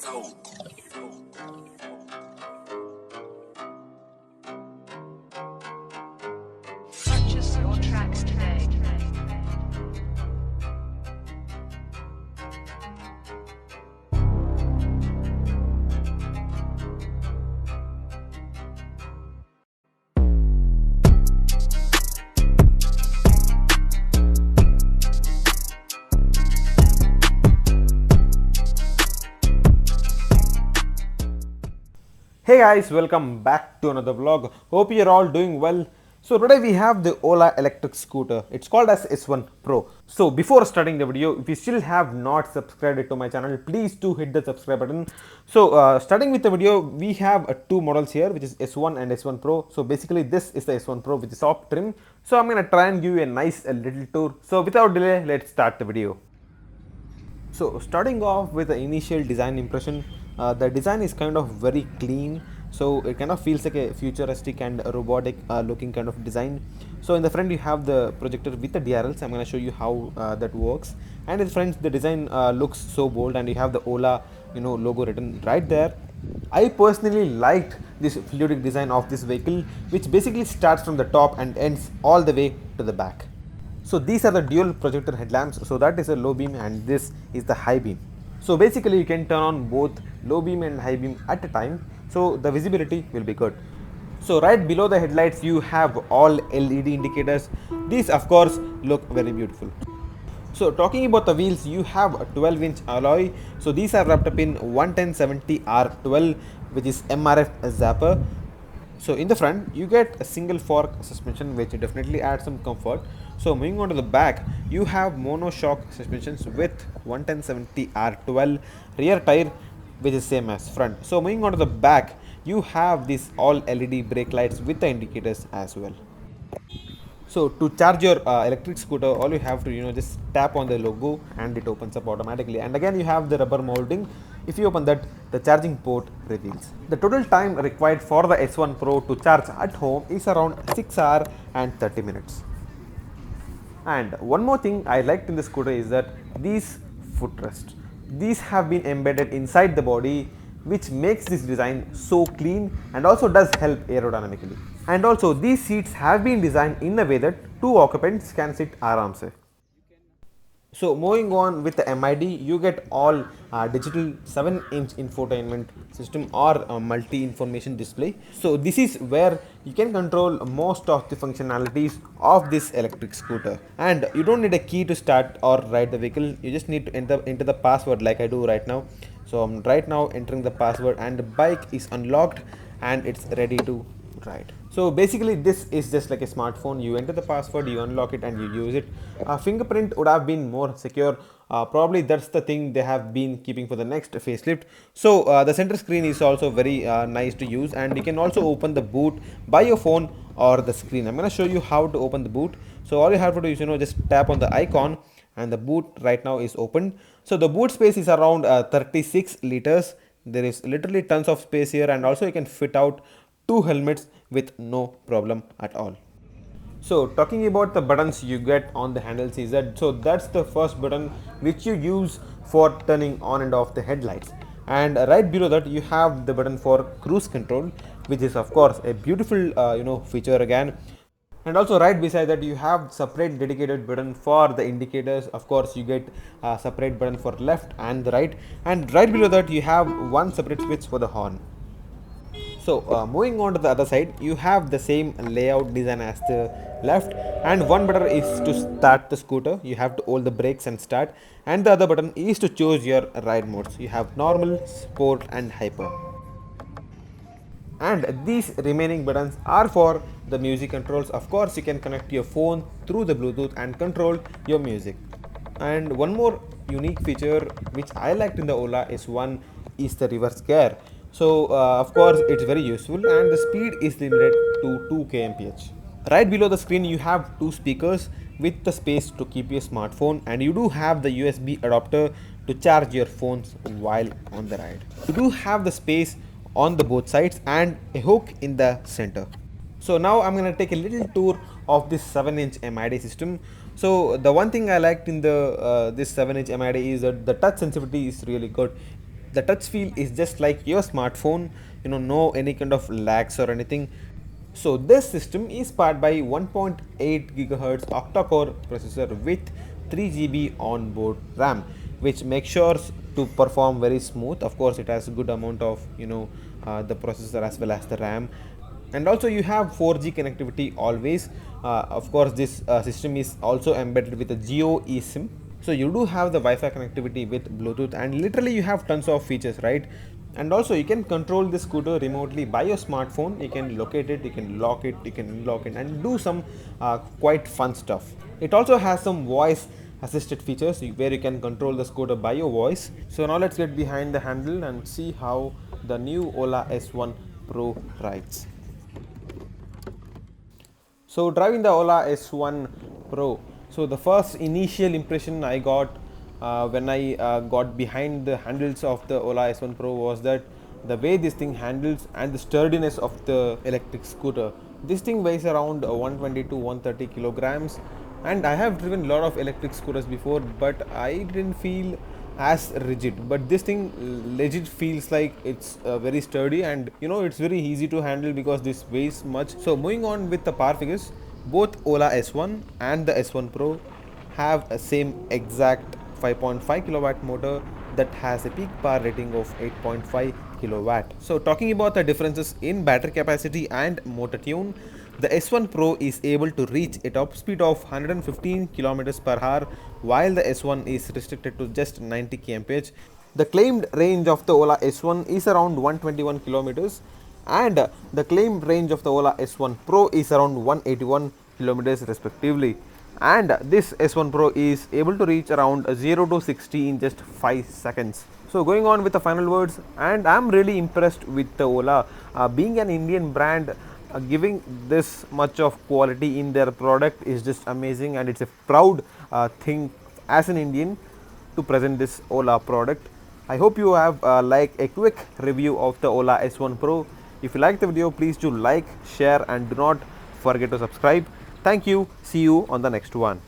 Purchase your tracks today. Hey guys, welcome back to another vlog. Hope you're all doing well. So today we have the Ola electric scooter. It's called as S1 Pro. So before starting the video, if you still have not subscribed to my channel, please do hit the subscribe button. So starting with the video, we have two models here, which is S1 and S1 Pro. So basically this is the S1 Pro with the soft trim. So I'm gonna try and give you a nice little tour. So without delay, let's start the video. So starting off with the initial design impression, the design is kind of very clean, so it kind of feels like a futuristic and robotic looking kind of design. So in the front you have the projector with the DRLs. I'm going to show you how that works. And in the front the design looks so bold, and you have the Ola logo written right there. I personally liked this fluidic design of this vehicle, which basically starts from the top and ends all the way to the back. So these are the dual projector headlamps. So that is a low beam and this is the high beam. So basically you can turn on both low beam and high beam at a time, so the visibility will be good. So right below the headlights you have all LED indicators. These of course look very beautiful. So talking about the wheels, you have a 12-inch alloy. So these are wrapped up in 110/70 R12, which is MRF zapper. So in the front you get a single fork suspension, which definitely adds some comfort. So moving on to the back, you have monoshock suspensions with 110/70 R12 rear tire, which is same as front. So moving on to the back, you have these all LED brake lights with the indicators as well. So to charge your electric scooter, all you have to just tap on the logo and it opens up automatically. And again you have the rubber molding. If you open that, the charging port reveals. The total time required for the S1 Pro to charge at home is around 6 hours and 30 minutes. And one more thing I liked in the scooter is that these footrests, these have been embedded inside the body, which makes this design so clean and also does help aerodynamically. And also these seats have been designed in a way that two occupants can sit आराम से. So moving on with the MID, you get all digital 7-inch infotainment system or multi-information display. So this is where you can control most of the functionalities of this electric scooter. And you don't need a key to start or ride the vehicle. You just need to enter the password like I do right now. So I'm right now entering the password and the bike is unlocked and it's ready to ride. So basically this is just like a smartphone. You enter the password, you unlock it and you use it. Fingerprint would have been more secure. Probably that's the thing they have been keeping for the next facelift. So the center screen is also very nice to use, and you can also open the boot by your phone or the screen. I'm going to show you how to open the boot. So all you have to do is just tap on the icon and the boot right now is opened. So the boot space is around 36 liters. There is literally tons of space here, and also you can fit out two helmets with no problem at all. So talking about the buttons you get on the handles is that, so that's the first button which you use for turning on and off the headlights, and right below that you have the button for cruise control, which is of course a beautiful feature again. And also right beside that you have separate dedicated button for the indicators. Of course you get a separate button for left and the right, and right below that you have one separate switch for the horn. So moving on to the other side, you have the same layout design as the left, and one button is to start the scooter. You have to hold the brakes and start, and the other button is to choose your ride modes. You have normal, sport and hyper. And these remaining buttons are for the music controls. Of course you can connect your phone through the Bluetooth and control your music. And one more unique feature which I liked in the Ola S1 is the reverse gear. So of course it's very useful, and the speed is limited to 2 kmph. Right below the screen you have two speakers with the space to keep your smartphone, and you do have the USB adapter to charge your phones while on the ride. You do have the space on the both sides and a hook in the center. So now I'm going to take a little tour of this 7-inch MID system. So the one thing I liked in the this 7-inch MID is that the touch sensitivity is really good. The touch feel is just like your smartphone, no any kind of lags or anything. So this system is powered by 1.8 gigahertz octa-core processor with 3 GB onboard RAM, which makes sure to perform very smooth. Of course, it has a good amount of the processor as well as the RAM, and also you have 4G connectivity always. Of course, this system is also embedded with a Geo eSIM, so you do have the Wi-Fi connectivity with Bluetooth, and literally you have tons of features, right? And also you can control the scooter remotely by your smartphone. You can locate it, you can lock it, you can unlock it, and do some quite fun stuff. It also has some voice assisted features where you can control the scooter by your voice. So now let's get behind the handle and see how the new Ola S1 Pro rides. So driving the Ola S1 Pro, so the first initial impression I got when I got behind the handles of the Ola S1 Pro was that the way this thing handles and the sturdiness of the electric scooter. This thing weighs around 120 to 130 kilograms, and I have driven a lot of electric scooters before, but I didn't feel as rigid. But this thing legit feels like it's very sturdy, and it's very easy to handle because this weighs much. So moving on with the power figures, both Ola S1 and the S1 Pro have a same exact 5.5 kilowatt motor that has a peak power rating of 8.5 kilowatt. So talking about the differences in battery capacity and motor tune, the S1 Pro is able to reach a top speed of 115 km per hour, while the S1 is restricted to just 90 kmph. The claimed range of the Ola S1 is around 121 kilometers, and the claimed range of the Ola S1 Pro is around 181 kilometers respectively. And this S1 Pro is able to reach around 0 to 60 in just 5 seconds. So going on with the final words, and I'm really impressed with the Ola. Being an Indian brand, giving this much of quality in their product is just amazing, and it's a proud thing as an Indian to present this Ola product. I hope you have liked a quick review of the Ola S1 Pro. If you like the video, please do like, share, and do not forget to subscribe. Thank you. See you on the next one.